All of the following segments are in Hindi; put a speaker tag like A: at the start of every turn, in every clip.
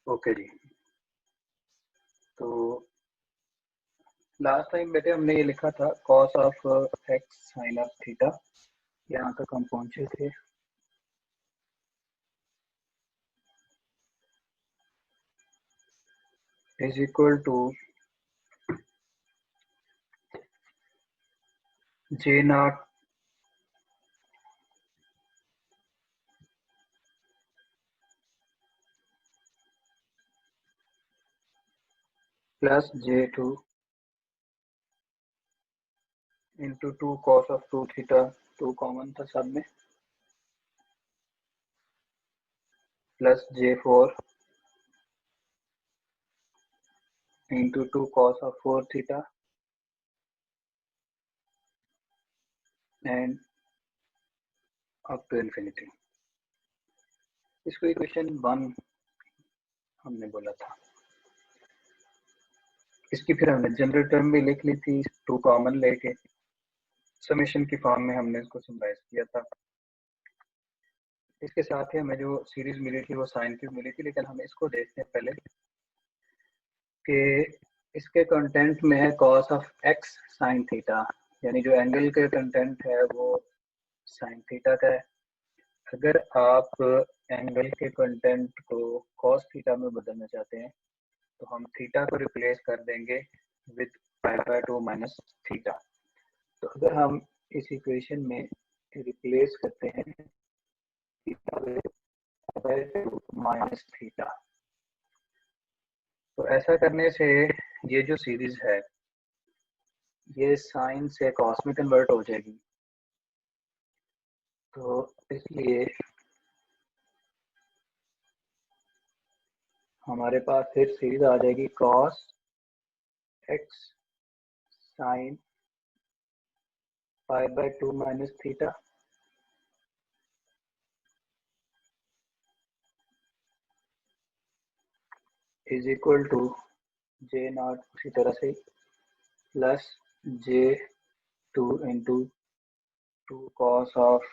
A: ओके जी। तो लास्ट टाइम बेटे हमने ये लिखा था cos of x sine of theta, यहाँ तक हम पहुंचे थे। Is equal to J naught plus J two into two cos of two theta, two common था सब में, plus J four into two cos of four theta and up to infinity. इसको इक्वेशन 1 हमने बोला था। इसकी फिर हमने जनरल टर्म भी लिख ली थी, टू कॉमन लेके समेशन की फॉर्म में हमने इसको समराइज किया था। इसके साथ ही हमें जो सीरीज मिली थी वो साइन की मिली थी, लेकिन हम इसको देखते हैं पहले कि इसके कंटेंट में है cos of x sine theta, यानी जो एंगल के कंटेंट है वो साइन थीटा का है। अगर आप एंगल के कंटेंट को कॉस थीटा में बदलना चाहते हैं तो हम थीटा को रिप्लेस कर देंगे with pi by two minus theta. तो अगर हम इस इक्वेशन में रिप्लेस करते हैं theta with pi by two minus theta, तो ऐसा करने से ये जो सीरीज है ये साइन से कॉस में कन्वर्ट हो जाएगी। तो इसलिए हमारे पास फिर सीरीज आ जाएगी cos x sine pi by two minus theta is equal to J naught उसी तरह से plus J two into two cos of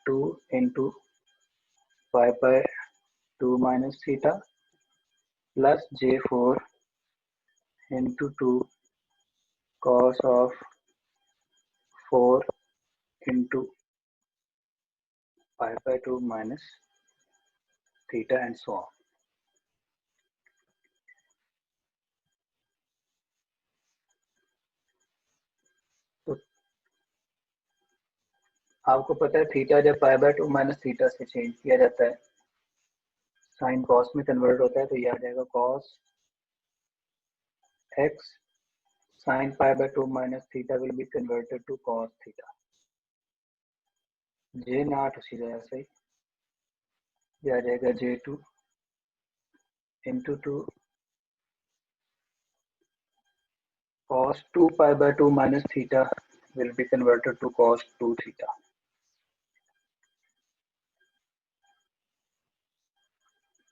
A: two into pi by two minus theta plus J four into two cos of four into pi by two minus theta and so on. तो आपको पता है थीटा जब pi by two minus theta से चेंज किया जाता है साइन कॉस में कन्वर्ट होता है, तो ये आ जाएगा cos x sine pi by two minus theta will be converted to cos theta. J naught उसी तरह से ये आ जाएगा J two into two cos 2 pi by 2 minus theta will be converted to cos 2 theta.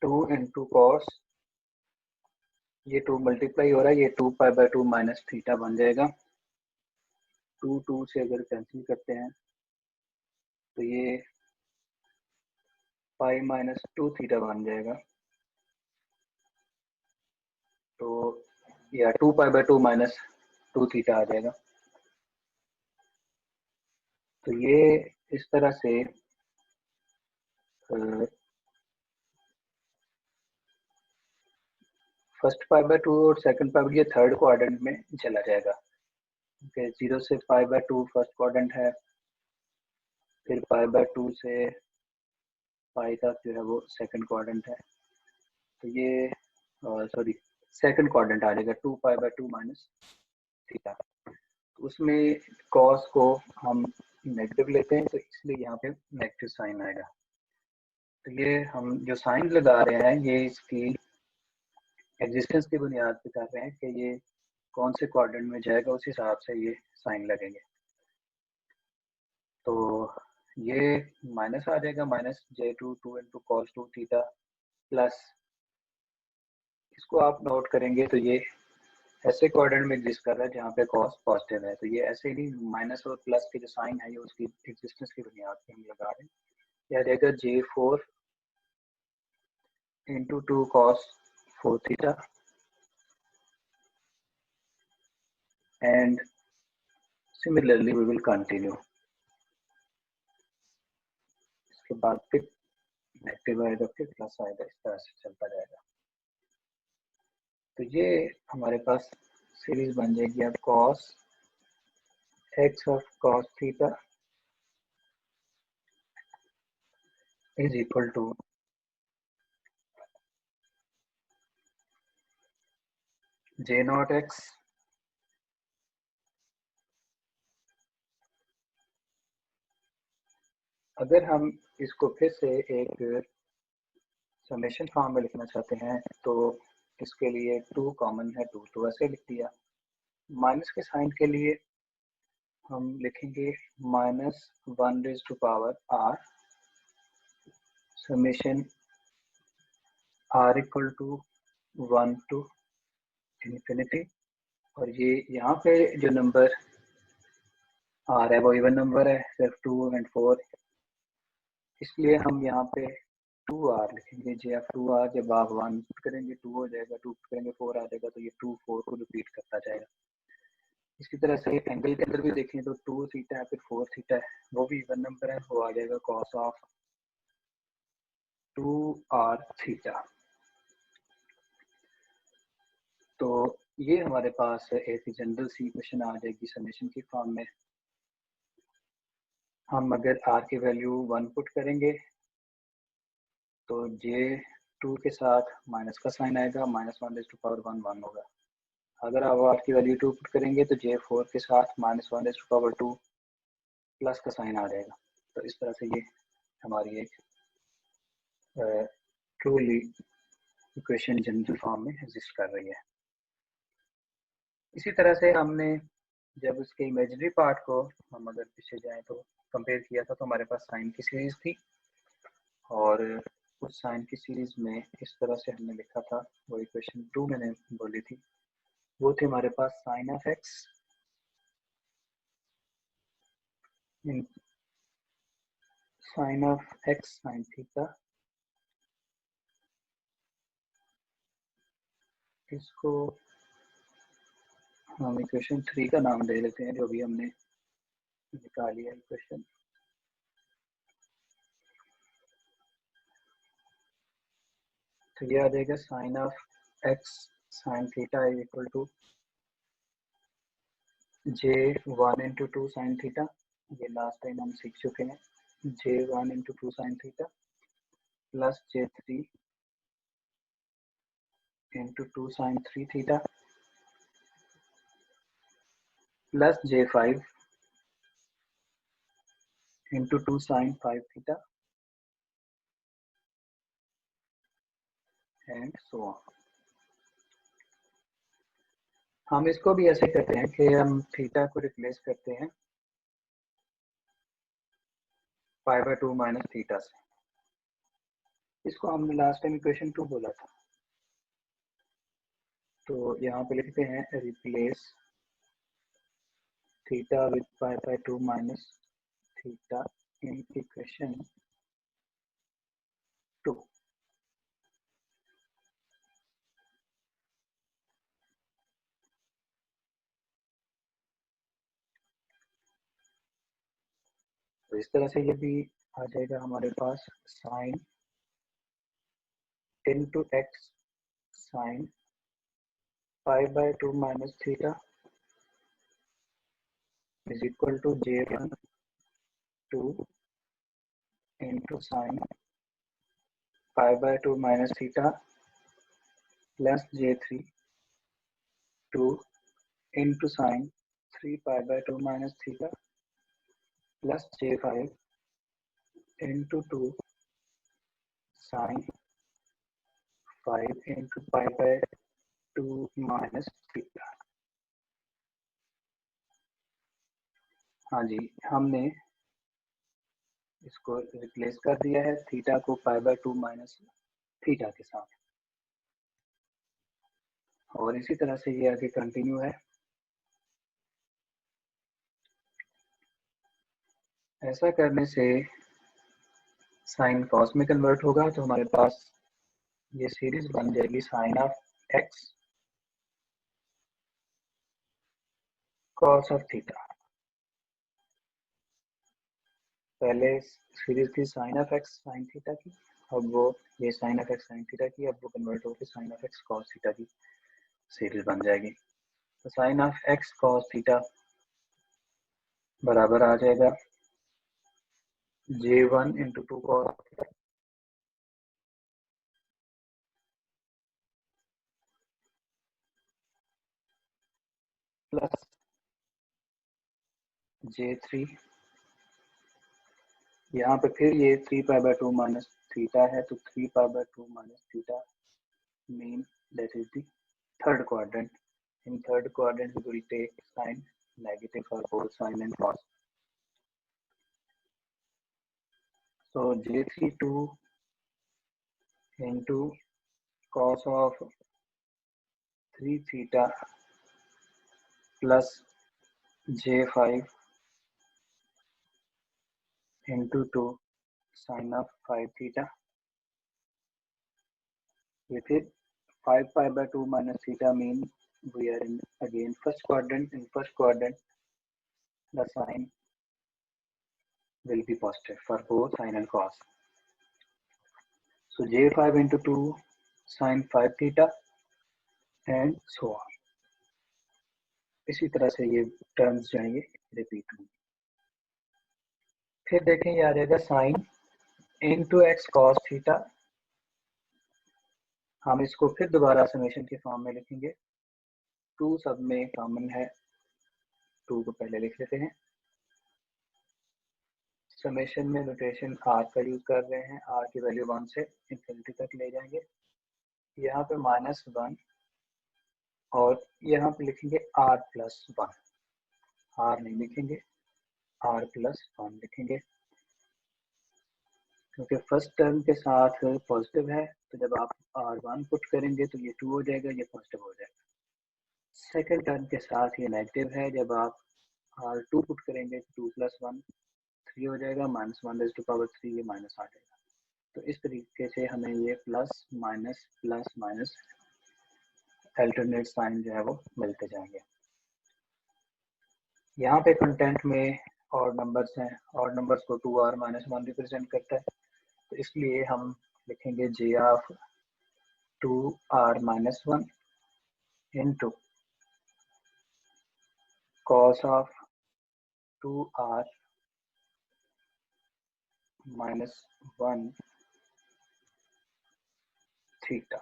A: 2 into cos, ये 2 मल्टीप्लाई हो रहा है, ये 2 पाई बाय 2 माइनस थीटा बन जाएगा। 2 2 से अगर कैंसिल करते हैं तो ये पाई माइनस 2 थीटा बन जाएगा। तो या 2 पाई बाय 2 माइनस 2 थीटा आ जाएगा। तो ये इस तरह से फर्स्ट पाई बाय 2 और सेकंड पाई बाय, ये थर्ड क्वाड्रेंट में चला जाएगा। ओके, 0 से पाई बाय 2 फर्स्ट क्वाड्रेंट है, फिर पाई बाय 2 से पाई तक जो है वो सेकंड क्वाड्रेंट है। तो ये सॉरी सेकंड क्वाड्रेंट आ जाएगा 2 पाई बाय 2 माइनस थीटा। उसमें कॉस को हम नेगेटिव लेते हैं, तो इसलिए यहाँ पे नेगेटिव साइन आएगा। तो ये हम जो साइन लगा रहे हैं ये इसकी एग्जिस्टेंस की बुनियाद पे कर रहे हैं कि ये कौन से क्वाड्रेंट में जाएगा, उस हिसाब से ये साइन लगेंगे। तो ये माइनस आ जाएगा, minus J two two into cos two theta plus, इसको आप नोट करेंगे तो ये ऐसे क्वाड्रेंट में एग्जिस्ट कर रहा है जहाँ पे कॉस पॉजिटिव है। तो ये ऐसे ही माइनस और प्लस के जो साइन है ये उसकी एग्जिस्टेंस की बुनियाद पे हम लगा रहे हैं। यह रहेगा जे four into 2 cos 4 theta and similarly we will continue. इसके बाद फिर नेगेटिव आएगा फिर प्लस आएगा, इस तरह से चलता जाएगा। तो ये हमारे पास सीरीज बन जाएगी अब cos x of cos theta is equal to j naught x अगर हम इसको फिर से एक समेशन फॉर्म में लिखना चाहते हैं तो इसके लिए 2 कॉमन है, 2 तो ऐसे लिख दिया। माइनस के साइन के लिए हम लिखेंगे -1 raised to power r summation r equal to 1 to infinity, और ये यहाँ पे जो नंबर r है वो इवन नंबर है, सिर्फ 2 and 4, इसलिए हम यहाँ पे 2r लिखेंगे। जे ऑफ 2r, जब आप 1 करेंगे 2 हो जाएगा, 2 करेंगे 4 आ जाएगा, तो ये 2 4 को रिपीट करता जाएगा। इसी तरह से एंगल के अंदर भी देखें तो 2 थीटा है फिर 4 थीटा है, वो भी इवन नंबर है, वो आ जाएगा cos ऑफ 2r थीटा। तो ये हमारे पास एक जनरल सी इक्वेशन आ जाएगी समेशन की फॉर्म में। हम अगर r की वैल्यू 1 पुट करेंगे तो j2 के साथ माइनस का साइन आएगा, -1 raised to power 1 1 होगा। अगर आप r की वैल्यू 2 पुट करेंगे तो j4 के साथ -1 raised to power 2 प्लस का साइन आ जाएगा। तो इस तरह से ये हमारी एक ट्रूली इक्वेशन जनरल फॉर्म में एग्जिस्ट कर रही है। इसी तरह से हमने जब उसके इमेजिनरी पार्ट को हम अगर पीछे जाएं तो कंपेयर किया था, तो हमारे पास साइन की सीरीज थी और उस साइन की सीरीज में इस तरह से हमने लिखा था, वो इक्वेशन 2 मैंने बोली थी, वो थे हमारे पास sine of x sine theta, इसको हम इक्वेशन 3 का नाम दे लेते हैं, जो भी हमने निकाली है इक्वेशन। तो ये आ जाएगा sine of x sine theta is equal to j1 into 2 sine theta, ये लास्ट टाइम हम सीख चुके हैं, j1 into 2 sine theta plus j3 into 2 sine 3 theta plus j5 into 2 sine 5 theta and so on. हम इसको भी ऐसे करते हैं कि हम थीटा को रिप्लेस करते हैं π/2 माइनस थीटा से। इसको हमने लास्ट टाइम इक्वेशन 2 बोला था, तो यहाँ पे लिखते हैं replace theta with π/2 minus theta in equation 2। तो इस तरह से ये भी आ जाएगा हमारे पास sine into x sine π/2 minus theta is equal to j1 2 into sine π/2 minus theta plus j3 2 into sine 3π/2 minus theta plus j5 into 2 sine 5 into π/2 minus theta. हाँ जी, हमने इसको रिप्लेस कर दिया है थीटा को π/2 माइनस थीटा के साथ, और इसी तरह से ये आगे कंटिन्यू है। ऐसा करने से साइन कॉस में कन्वर्ट होगा, तो हमारे पास ये सीरीज बन जाएगी sine of x cos of theta. पहले सीरीज थी sine of x sine theta की, अब वो ये sine of x sine theta की, अब वो कन्वर्ट होकर sine of x cos theta की सीरीज बन जाएगी। तो sine of x cos theta बराबर आ जाएगा J1 into two cos plus J3, यहाँ पे फिर ये 3π/2 माइनस थीटा है, तो 3π/2 minus theta mean that is the third quadrant. In third quadrant we will take sign negative for both sin and cos. So J32 into cos of 3 theta plus J5 into 2 sin of 5 theta. With it 5π/2 minus theta mean we are in again first quadrant. In first quadrant the sign will be positive for both sin and cos. So J5 into 2 sin 5 theta and so on. इसी तरह से ये टर्म्स जाएंगे रिपीट होंगे। फिर देखें ये आ जाएगा sine into x cos theta. हम इसको फिर दोबारा समेशन के फॉर्म में लिखेंगे। 2 सब में कॉमन है, 2 को पहले लिख लेते हैं। समेशन में नोटेशन आर का यूज कर रहे हैं, आर की वैल्यू 1 से इंफिनिटी तक ले जाएंगे। यहाँ पे -1 और यहाँ पे लिखेंगे आर प्लस 1, आर नहीं लिखेंगे, आर प्लस 1 लिखेंगे, क्योंकि फर्स्ट टर्म के साथ पॉजिटिव है, तो जब आप R1 पुट करेंगे तो ये 2 हो जाएगा, ये पॉजिटिव हो जाएगा। सेकेंड टर्म के साथ ये नेगेटिव है, जब आप R2 पुट करेंगे तो 2 + 1 3 हो जाएगा, -1⁻³ ये माइनस आ जाएगा। तो इस तरीके से हमें ये प्लस माइनस अल्टरनेट साइन जो है वो मिलते जाएंगे। यहाँ पे कंटेंट में और नंबर्स हैं, और नंबर्स को 2r-1 रिप्रेजेंट करता है, तो इसलिए हम लिखेंगे J of 2r-1 into cos of 2r-1 theta.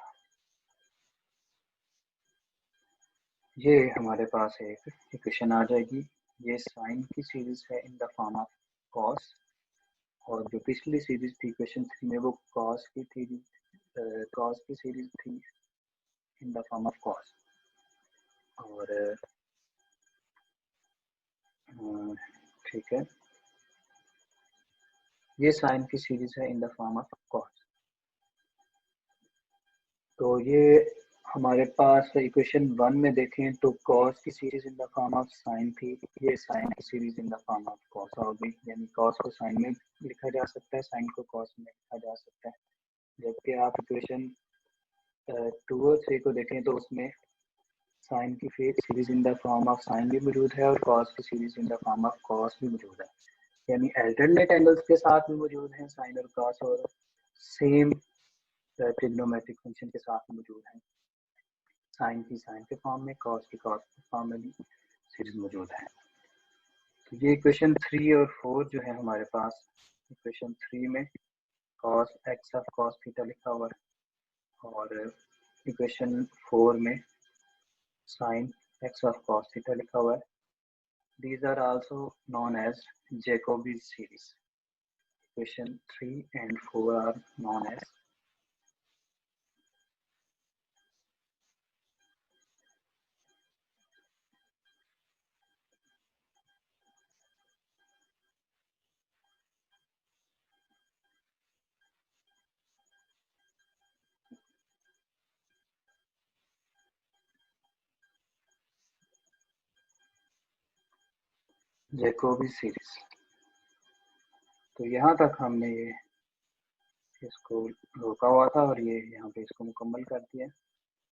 A: ये हमारे पास एक इक्वेशन आ जाएगी। ये साइन की सीरीज है in the form of cos, और जो पिछली सीरीज थी इक्वेशन 3 में वो कॉस की सीरीज थी in the form of cos, और ठीक है, ये साइन की सीरीज है in the form of cos. तो ये हमारे पास इक्वेशन 1 में देखें तो कॉस की series in the form of sine थी, ये साइन की series in the form of cos हो गई, यानी कॉस को साइन में लिखा जा सकता है, साइन को कॉस में लिखा जा सकता है। जबकि आप इक्वेशन 2 और 3 को देखें तो उसमें साइन की series in the form of sine भी मौजूद है और कॉस की series in the form of cos भी मौजूद है, यानी अल्टरनेट एंगल्स के साथ भी मौजूद हैं साइन और कॉस, और सेम ट्रिग्नोमेट्रिक फंक्शन के साथ मौजूद हैं। साइन की साइन के फॉर्म में, कॉस की कॉस के फॉर्म में भी सीरीज मौजूद है। तो ये इक्वेशन 3 और 4 जो है हमारे पास, इक्वेशन 3 में cos x of cos theta लिखा हुआ है, और इक्वेशन 4 में sine x of cos theta लिखा हुआ है। These are also known as Jacobi's series. Equation 3 and 4 are known as Jacobi series। तो यहाँ तक हमने ये इसको रोका हुआ था और ये यहाँ पे इसको मुकम्मल कर दिया।